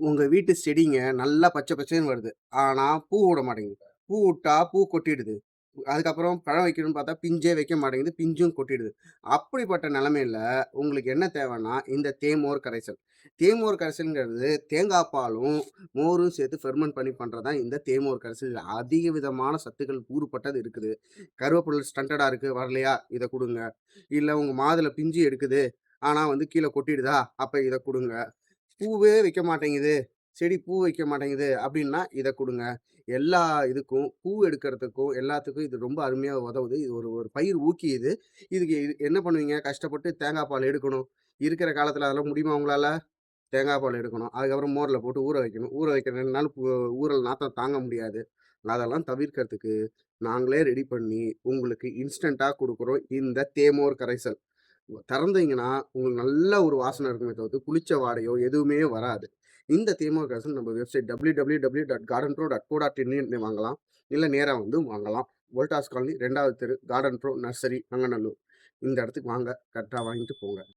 உங்க வீட்டு செடிங்க நல்லா பச்சை பச்சேன்னு வருது. ஆனா, பூ விட மாட்டேங்குது. பூ விட்டா பூ கொட்டிடுது. அதுக்கப்புறம் பழம் வைக்கணும்னு பார்த்தா பிஞ்சே வைக்க மாட்டேங்குது. பிஞ்சும் கொட்டிடுது. அப்படிப்பட்ட நிலைமையில உங்களுக்கு என்ன தேவைன்னா, இந்த தேமோர் கரைசல். தேமோர் கரைசல்ங்கிறது தேங்காய் பாலும், மோரும் சேர்த்து ஃபெர்மென்ட் பண்ணி பண்றது தான் இந்த தேமோர் கரைசல். இதுல அதிக விதமான சத்துக்கள் கூறுப்பட்டது இருக்குது. கருவேப்பிலை ஸ்டண்டடா இருக்கு வரலையா? இத குடுங்க. இல்ல உங்க மாதுளை பிஞ்சு எடுக்குது. ஆனா கீழ கொட்டிடுதா? அப்ப இத குடுங்க. பூவே வைக்க மாட்டேங்குது. செடி பூ வைக்க மாட்டேங்குது அப்டின்னா, இத குடுங்க. எல்லா இதுக்கும் பூ எடுக்கிறதுக்கும், எல்லாத்துக்கும் இது ரொம்ப அருமையா உதவுது. இது ஒரு ஒரு பயிர் ஊக்கி இது. இதுக்கு என்ன பண்ணுவீங்க? கஷ்டப்பட்டு தேங்காய் பால் எடுக்கணும். இருக்கிற காலத்தில அதெல்லாம் முடியுமா உங்களால? தேங்காய் பால் எடுக்கணும். அதுக்கப்புறம் மோர்ல போட்டு ஊற வைக்கணும். ஊற வைக்க 2 நாள் ஊறல் நாத்தம் தாங்க முடியாது. அதெல்லாம் தவிர்க்கிறதுக்கு, நாங்களே ரெடி பண்ணி உங்களுக்கு இன்ஸ்டன்ட்டா குடுக்குறோம். இந்த தேமோர் கரைசல். திறந்தீங்கன்னா, உங்களுக்கு நல்ல ஒரு வாசனை இருக்குமே தவிர்த்து, புளிச்ச வாடையோ எதுவுமே வராது. இந்த தேமோர் கரைசல் நம்ம வெப்சைட் www.gardenpro.co.in வாங்கலாம். இல்ல நேரா வாங்கலாம். வோல்டாஸ் காலனி 2வது தெரு, கார்டன் ப்ரோ நர்சரி, நங்கநல்லூர். இந்த இடத்துக்கு வாங்க. கரெக்ட்டா வாங்கிட்டு போங்க.